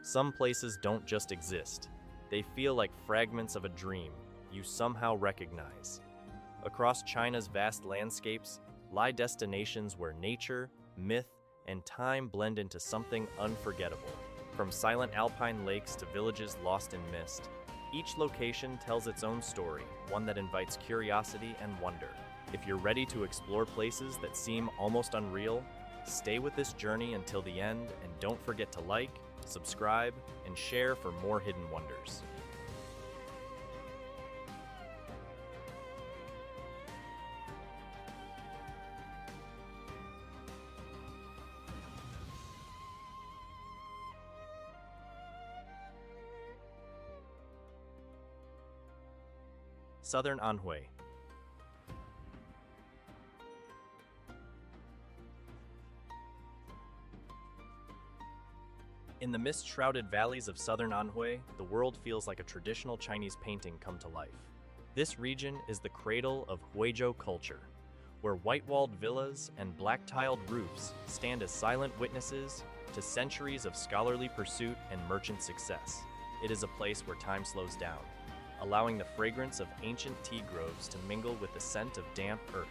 Some places don't just exist. They feel like fragments of a dream you somehow recognize. Across China's vast landscapes lie destinations where nature, myth, and time blend into something unforgettable. From silent alpine lakes to villages lost in mist, each location tells its own story, one that invites curiosity and wonder. If you're ready to explore places that seem almost unreal, stay with this journey until the end, and don't forget to like, subscribe, and share for more hidden wonders. Southern Anhui. In the mist-shrouded valleys of southern Anhui, the world feels like a traditional Chinese painting come to life. This region is the cradle of Huizhou culture, where white-walled villas and black-tiled roofs stand as silent witnesses to centuries of scholarly pursuit and merchant success. It is a place where time slows down, allowing the fragrance of ancient tea groves to mingle with the scent of damp earth.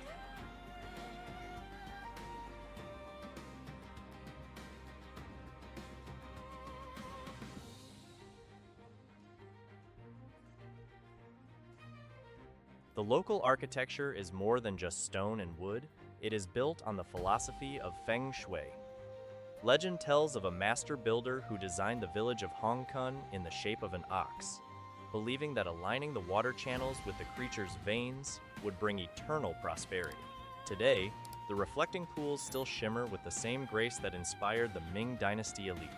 The local architecture is more than just stone and wood. It is built on the philosophy of Feng Shui. Legend tells of a master builder who designed the village of Hongkun in the shape of an ox, believing that aligning the water channels with the creature's veins would bring eternal prosperity. Today, the reflecting pools still shimmer with the same grace that inspired the Ming Dynasty elite.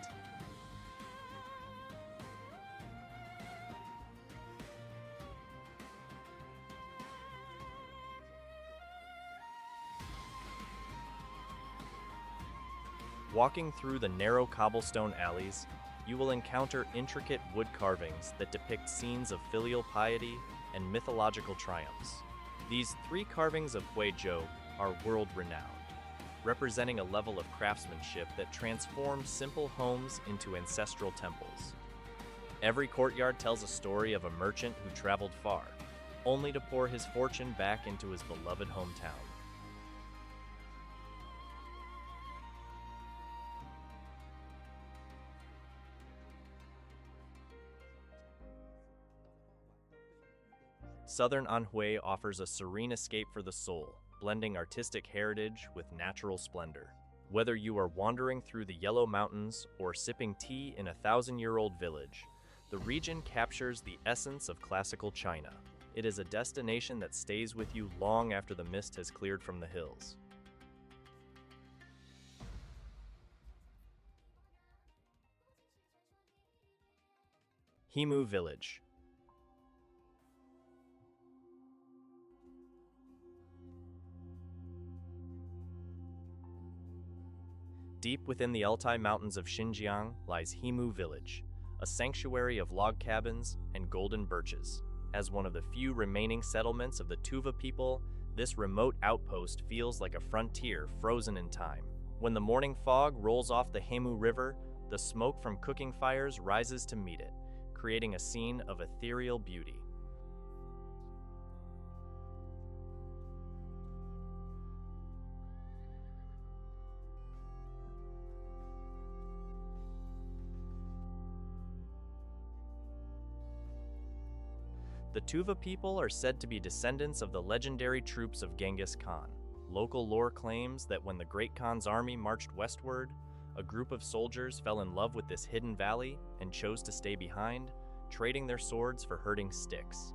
Walking through the narrow cobblestone alleys, you will encounter intricate wood carvings that depict scenes of filial piety and mythological triumphs. These three carvings of Huizhou are world-renowned, representing a level of craftsmanship that transforms simple homes into ancestral temples. Every courtyard tells a story of a merchant who traveled far, only to pour his fortune back into his beloved hometown. Southern Anhui offers a serene escape for the soul, blending artistic heritage with natural splendor. Whether you are wandering through the Yellow Mountains or sipping tea in a thousand-year-old village, the region captures the essence of classical China. It is a destination that stays with you long after the mist has cleared from the hills. Hemu Village. Deep within the Altai Mountains of Xinjiang lies Hemu Village, a sanctuary of log cabins and golden birches. As one of the few remaining settlements of the Tuva people, this remote outpost feels like a frontier frozen in time. When the morning fog rolls off the Hemu River, the smoke from cooking fires rises to meet it, creating a scene of ethereal beauty. The Tuva people are said to be descendants of the legendary troops of Genghis Khan. Local lore claims that when the Great Khan's army marched westward, a group of soldiers fell in love with this hidden valley and chose to stay behind, trading their swords for herding sticks.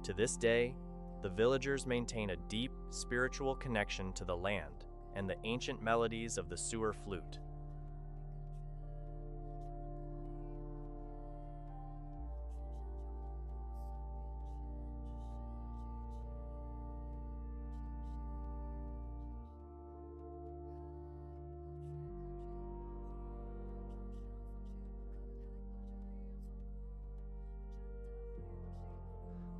To this day, the villagers maintain a deep spiritual connection to the land and the ancient melodies of the sewer flute.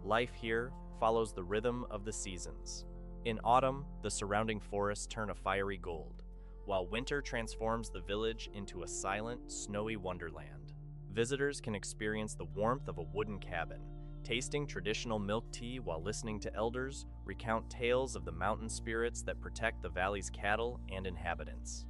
Life here follows the rhythm of the seasons. In autumn, the surrounding forests turn a fiery gold, while winter transforms the village into a silent, snowy wonderland. Visitors can experience the warmth of a wooden cabin, tasting traditional milk tea while listening to elders recount tales of the mountain spirits that protect the valley's cattle and inhabitants.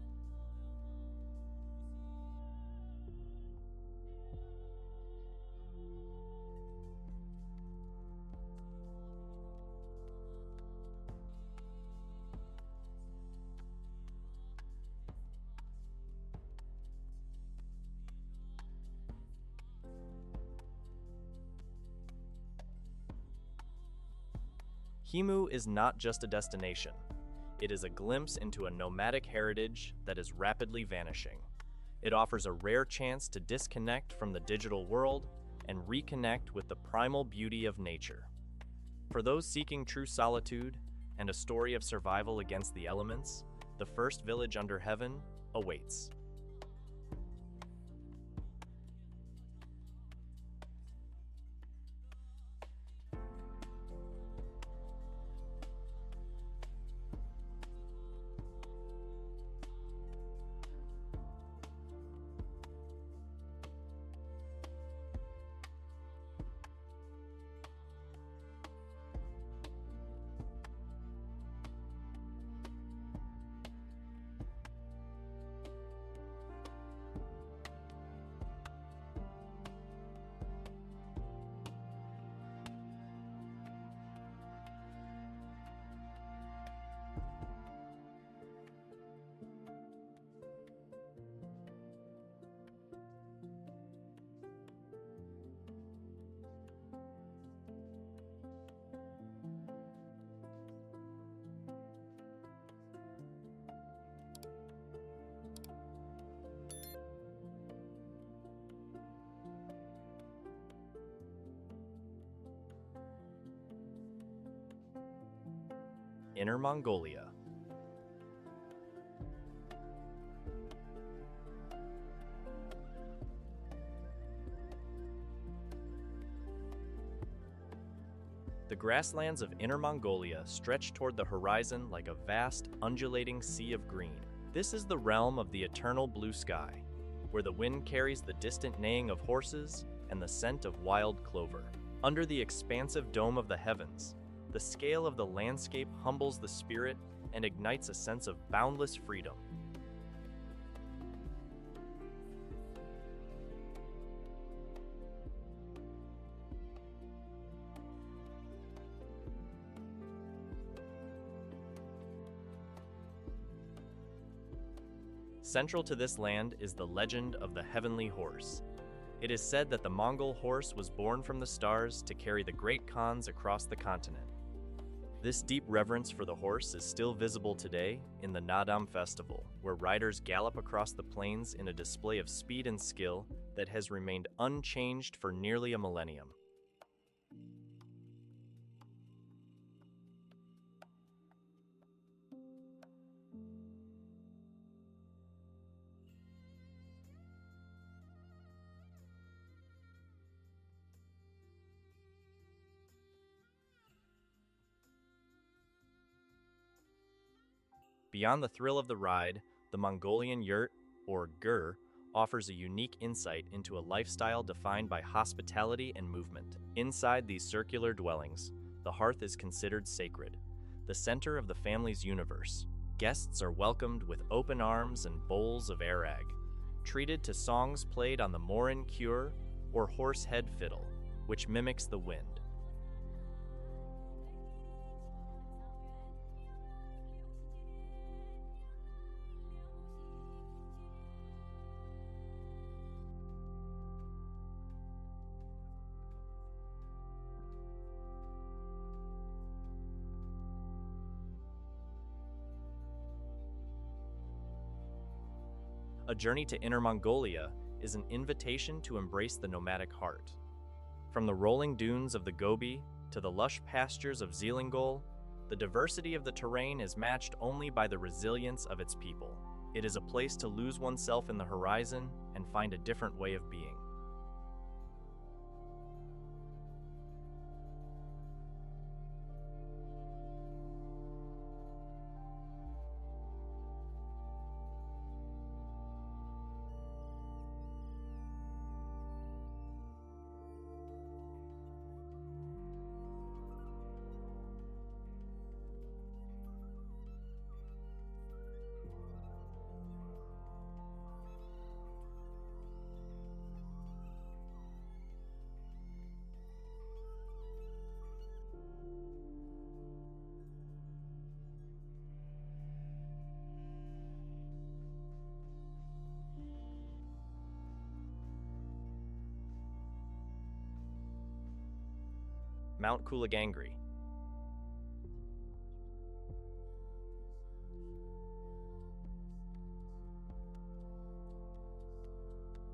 Hemu is not just a destination. It is a glimpse into a nomadic heritage that is rapidly vanishing. It offers a rare chance to disconnect from the digital world and reconnect with the primal beauty of nature. For those seeking true solitude and a story of survival against the elements, the first village under heaven awaits. Inner Mongolia. The grasslands of Inner Mongolia stretch toward the horizon like a vast, undulating sea of green. This is the realm of the eternal blue sky, where the wind carries the distant neighing of horses and the scent of wild clover. Under the expansive dome of the heavens, the scale of the landscape humbles the spirit and ignites a sense of boundless freedom. Central to this land is the legend of the heavenly horse. It is said that the Mongol horse was born from the stars to carry the great Khans across the continent. This deep reverence for the horse is still visible today in the Nadam Festival, where riders gallop across the plains in a display of speed and skill that has remained unchanged for nearly a millennium. Beyond the thrill of the ride, the Mongolian yurt, or gur, offers a unique insight into a lifestyle defined by hospitality and movement. Inside these circular dwellings, the hearth is considered sacred, the center of the family's universe. Guests are welcomed with open arms and bowls of arag, treated to songs played on the morin kure or horse head fiddle, which mimics the wind. A journey to Inner Mongolia is an invitation to embrace the nomadic heart. From the rolling dunes of the Gobi to the lush pastures of Zelingol, the diversity of the terrain is matched only by the resilience of its people. It is a place to lose oneself in the horizon and find a different way of being. Mount Kulagangri.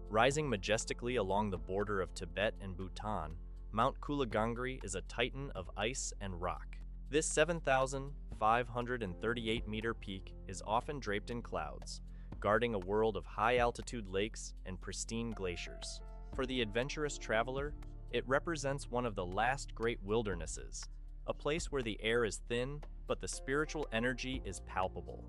Rising majestically along the border of Tibet and Bhutan, Mount Kulagangri is a titan of ice and rock. This 7,538-meter peak is often draped in clouds, guarding a world of high-altitude lakes and pristine glaciers. For the adventurous traveler, it represents one of the last great wildernesses, a place where the air is thin, but the spiritual energy is palpable.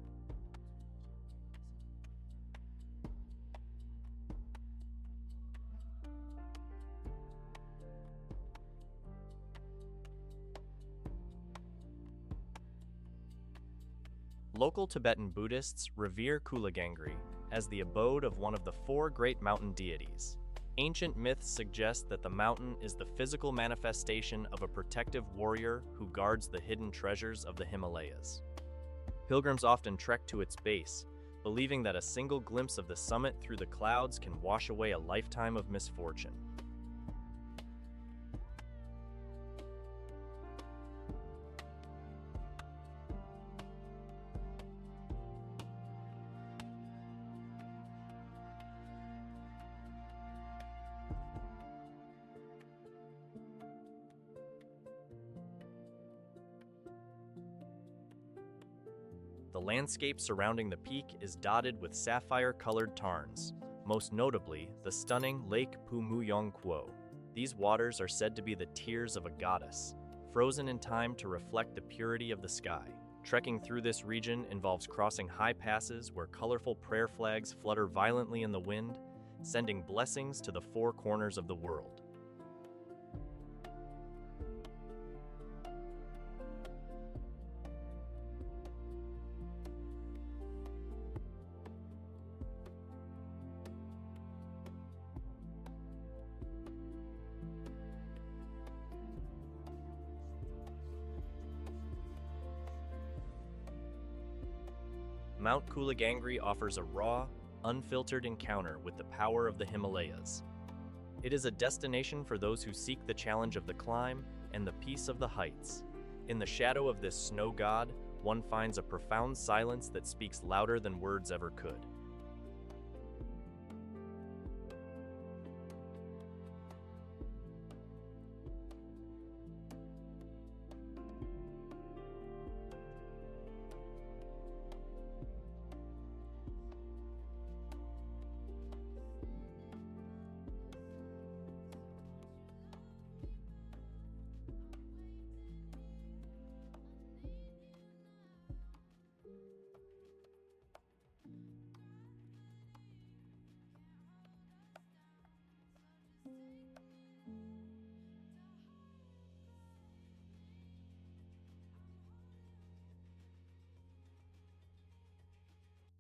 Local Tibetan Buddhists revere Kulagangri as the abode of one of the four great mountain deities. Ancient myths suggest that the mountain is the physical manifestation of a protective warrior who guards the hidden treasures of the Himalayas. Pilgrims often trek to its base, believing that a single glimpse of the summit through the clouds can wash away a lifetime of misfortune. The landscape surrounding the peak is dotted with sapphire-colored tarns, most notably the stunning Lake Pumuyongquo. These waters are said to be the tears of a goddess, frozen in time to reflect the purity of the sky. Trekking through this region involves crossing high passes where colorful prayer flags flutter violently in the wind, sending blessings to the four corners of the world. Mount Kulagangri offers a raw, unfiltered encounter with the power of the Himalayas. It is a destination for those who seek the challenge of the climb and the peace of the heights. In the shadow of this snow god, one finds a profound silence that speaks louder than words ever could.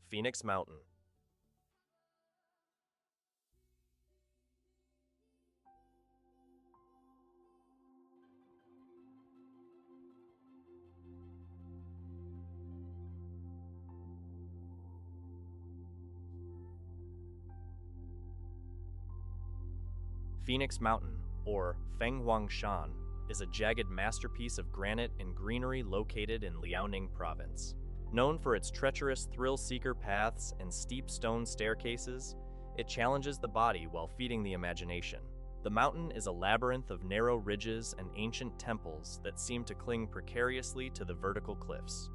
Phoenix Mountain. Phoenix Mountain, or Fenghuangshan, is a jagged masterpiece of granite and greenery located in Liaoning Province. Known for its treacherous thrill-seeker paths and steep stone staircases, it challenges the body while feeding the imagination. The mountain is a labyrinth of narrow ridges and ancient temples that seem to cling precariously to the vertical cliffs.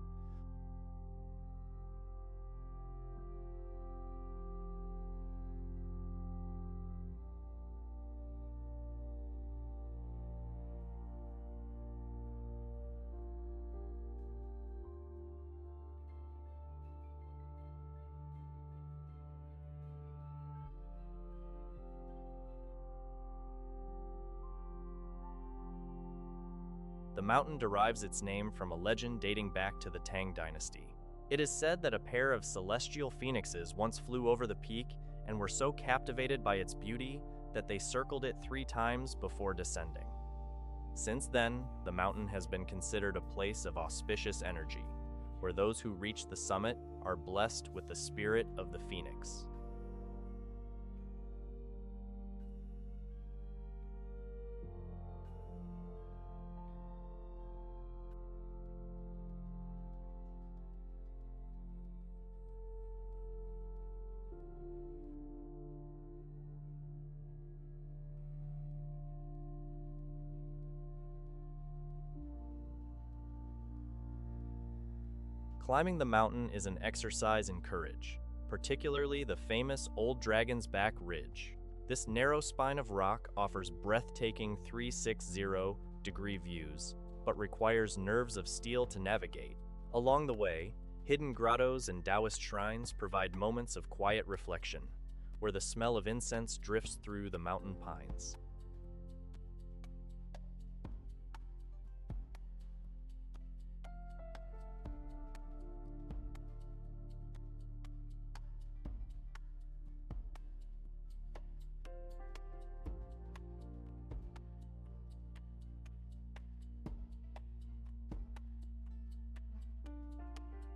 The mountain derives its name from a legend dating back to the Tang dynasty. It is said that a pair of celestial phoenixes once flew over the peak and were so captivated by its beauty that they circled it 3 times before descending. Since then, the mountain has been considered a place of auspicious energy, where those who reach the summit are blessed with the spirit of the phoenix. Climbing the mountain is an exercise in courage, particularly the famous Old Dragon's Back Ridge. This narrow spine of rock offers breathtaking 360-degree views, but requires nerves of steel to navigate. Along the way, hidden grottos and Taoist shrines provide moments of quiet reflection, where the smell of incense drifts through the mountain pines.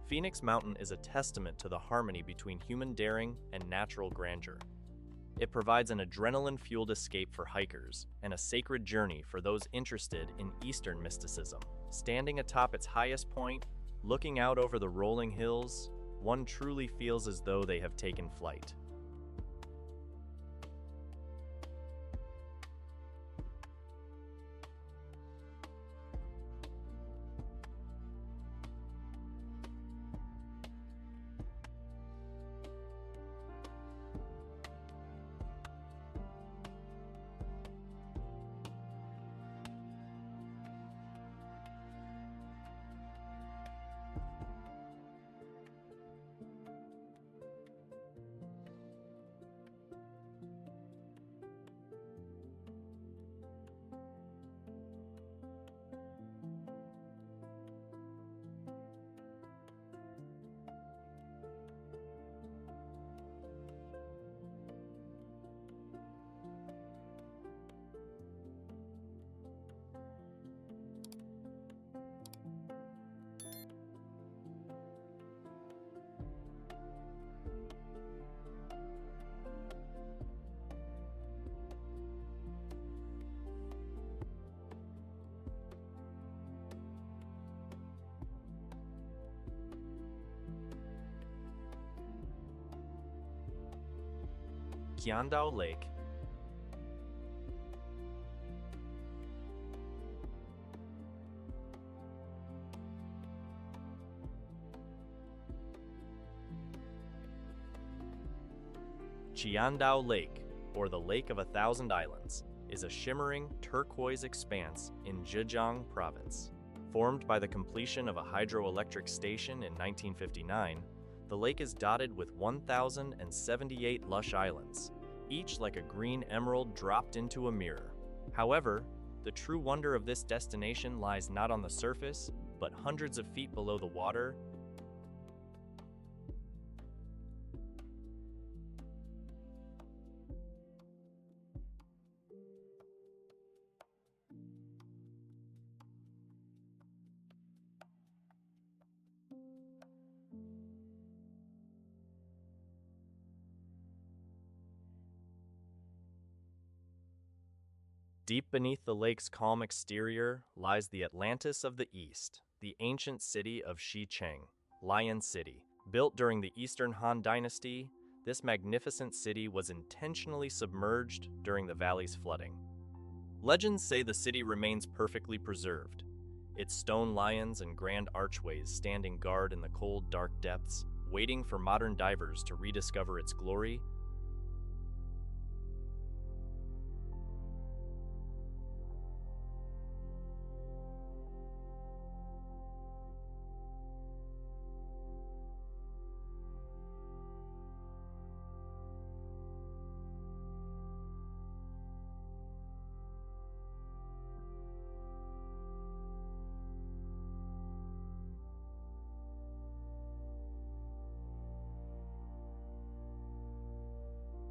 Phoenix Mountain is a testament to the harmony between human daring and natural grandeur. It provides an adrenaline-fueled escape for hikers and a sacred journey for those interested in Eastern mysticism. Standing atop its highest point, looking out over the rolling hills, one truly feels as though they have taken flight. Qiandao Lake. Qiandao Lake, or the Lake of a Thousand Islands, is a shimmering turquoise expanse in Zhejiang province. Formed by the completion of a hydroelectric station in 1959, the lake is dotted with 1,078 lush islands, each like a green emerald dropped into a mirror. However, the true wonder of this destination lies not on the surface, but hundreds of feet below the water. Deep beneath the lake's calm exterior lies the Atlantis of the East, the ancient city of Xicheng, Lion City. Built during the Eastern Han Dynasty, this magnificent city was intentionally submerged during the valley's flooding. Legends say the city remains perfectly preserved, its stone lions and grand archways standing guard in the cold, dark depths, waiting for modern divers to rediscover its glory.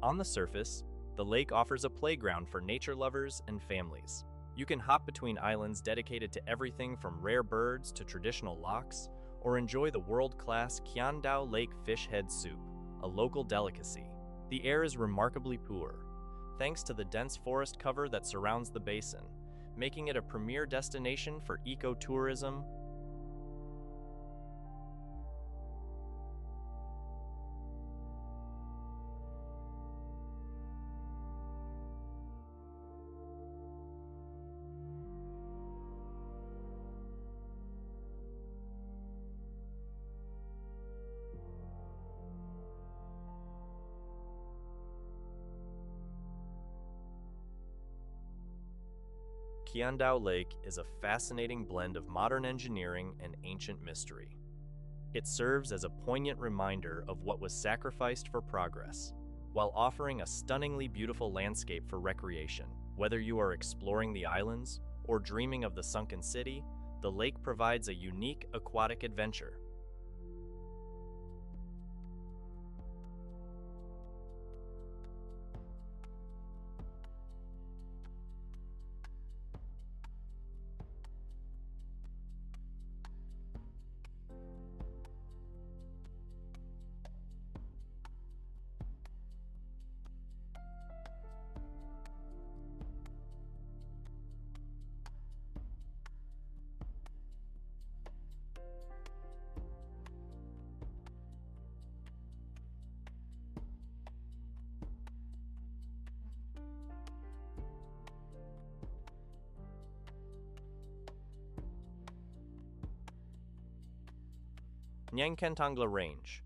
On the surface, the lake offers a playground for nature lovers and families. You can hop between islands dedicated to everything from rare birds to traditional lochs, or enjoy the world-class Qiandao Lake fish head soup, a local delicacy. The air is remarkably pure, thanks to the dense forest cover that surrounds the basin, making it a premier destination for ecotourism. Qiandao Lake is a fascinating blend of modern engineering and ancient mystery. It serves as a poignant reminder of what was sacrificed for progress, while offering a stunningly beautiful landscape for recreation. Whether you are exploring the islands or dreaming of the sunken city, the lake provides a unique aquatic adventure. Nyainqentanglha Range.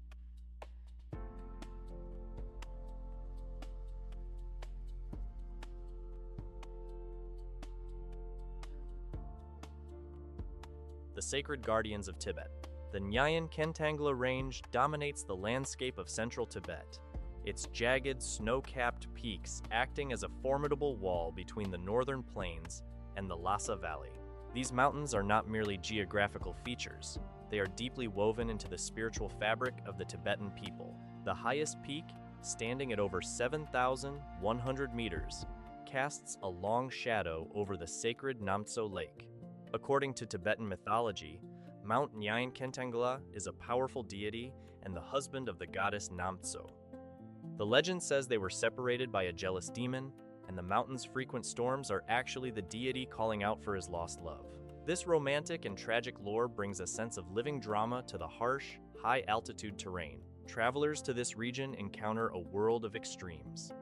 The sacred guardians of Tibet. The Nyainqentanglha Range dominates the landscape of central Tibet, its jagged, snow-capped peaks acting as a formidable wall between the northern plains and the Lhasa Valley. These mountains are not merely geographical features. They are deeply woven into the spiritual fabric of the Tibetan people. The highest peak, standing at over 7,100 meters, casts a long shadow over the sacred Namtso Lake. According to Tibetan mythology, Mount Nyainqentanglha is a powerful deity and the husband of the goddess Namtso. The legend says they were separated by a jealous demon, and the mountain's frequent storms are actually the deity calling out for his lost love. This romantic and tragic lore brings a sense of living drama to the harsh, high-altitude terrain. Travelers to this region encounter a world of extremes.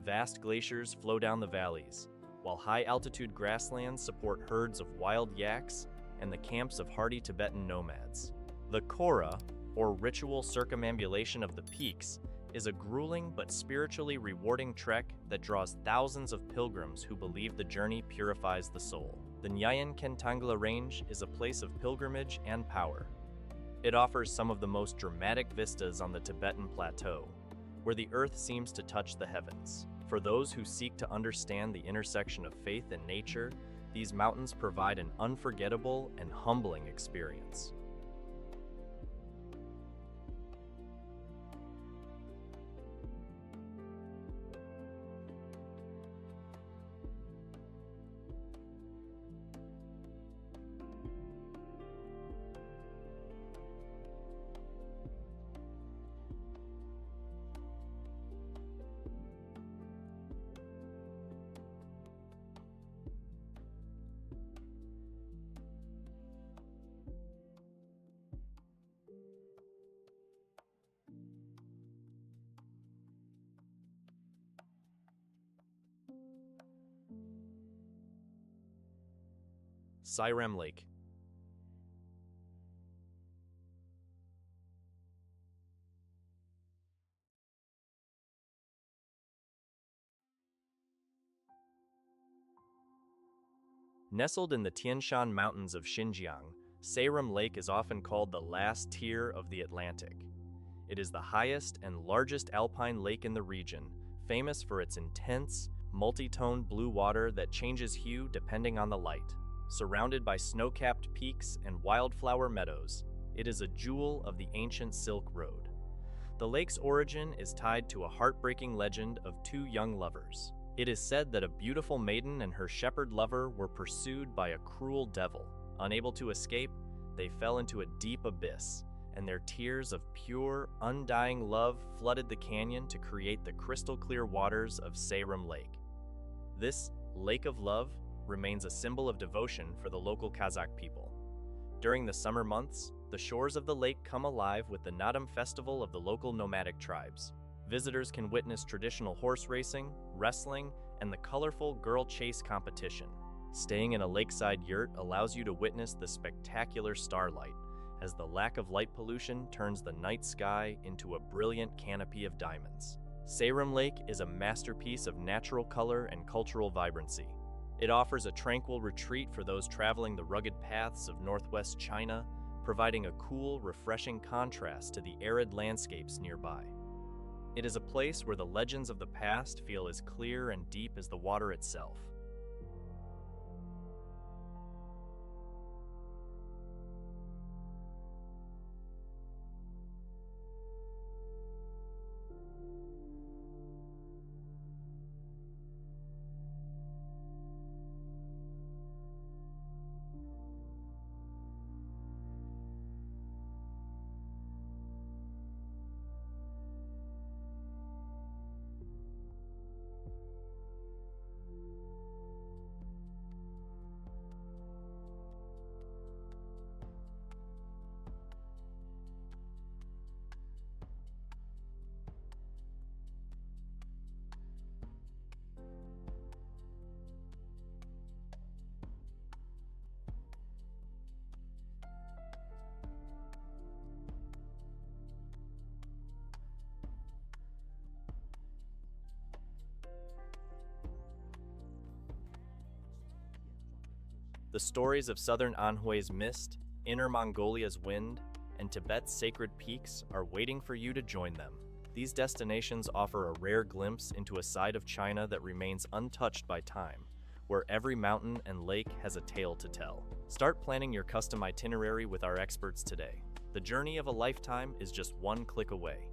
Vast glaciers flow down the valleys, while high-altitude grasslands support herds of wild yaks and the camps of hardy Tibetan nomads. The Kora, or ritual circumambulation of the peaks, is a grueling but spiritually rewarding trek that draws thousands of pilgrims who believe the journey purifies the soul. The Nyainqentanglha Range is a place of pilgrimage and power. It offers some of the most dramatic vistas on the Tibetan plateau, where the earth seems to touch the heavens. For those who seek to understand the intersection of faith and nature, these mountains provide an unforgettable and humbling experience. Sayram Lake. Nestled in the Tian Shan Mountains of Xinjiang, Sayram Lake is often called the last tier of the Atlantic. It is the highest and largest alpine lake in the region, famous for its intense, multi-toned blue water that changes hue depending on the light. Surrounded by snow-capped peaks and wildflower meadows, it is a jewel of the ancient Silk Road. The lake's origin is tied to a heartbreaking legend of two young lovers. It is said that a beautiful maiden and her shepherd lover were pursued by a cruel devil. Unable to escape, they fell into a deep abyss, and their tears of pure, undying love flooded the canyon to create the crystal-clear waters of Sayram Lake. This lake of love remains a symbol of devotion for the local Kazakh people. During the summer months, the shores of the lake come alive with the Nadam festival of the local nomadic tribes. Visitors can witness traditional horse racing, wrestling, and the colorful girl chase competition. Staying in a lakeside yurt allows you to witness the spectacular starlight, as the lack of light pollution turns the night sky into a brilliant canopy of diamonds. Sayram Lake is a masterpiece of natural color and cultural vibrancy. It offers a tranquil retreat for those traveling the rugged paths of northwest China, providing a cool, refreshing contrast to the arid landscapes nearby. It is a place where the legends of the past feel as clear and deep as the water itself. The stories of southern Anhui's mist, Inner Mongolia's wind, and Tibet's sacred peaks are waiting for you to join them. These destinations offer a rare glimpse into a side of China that remains untouched by time, where every mountain and lake has a tale to tell. Start planning your custom itinerary with our experts today. The journey of a lifetime is just one click away.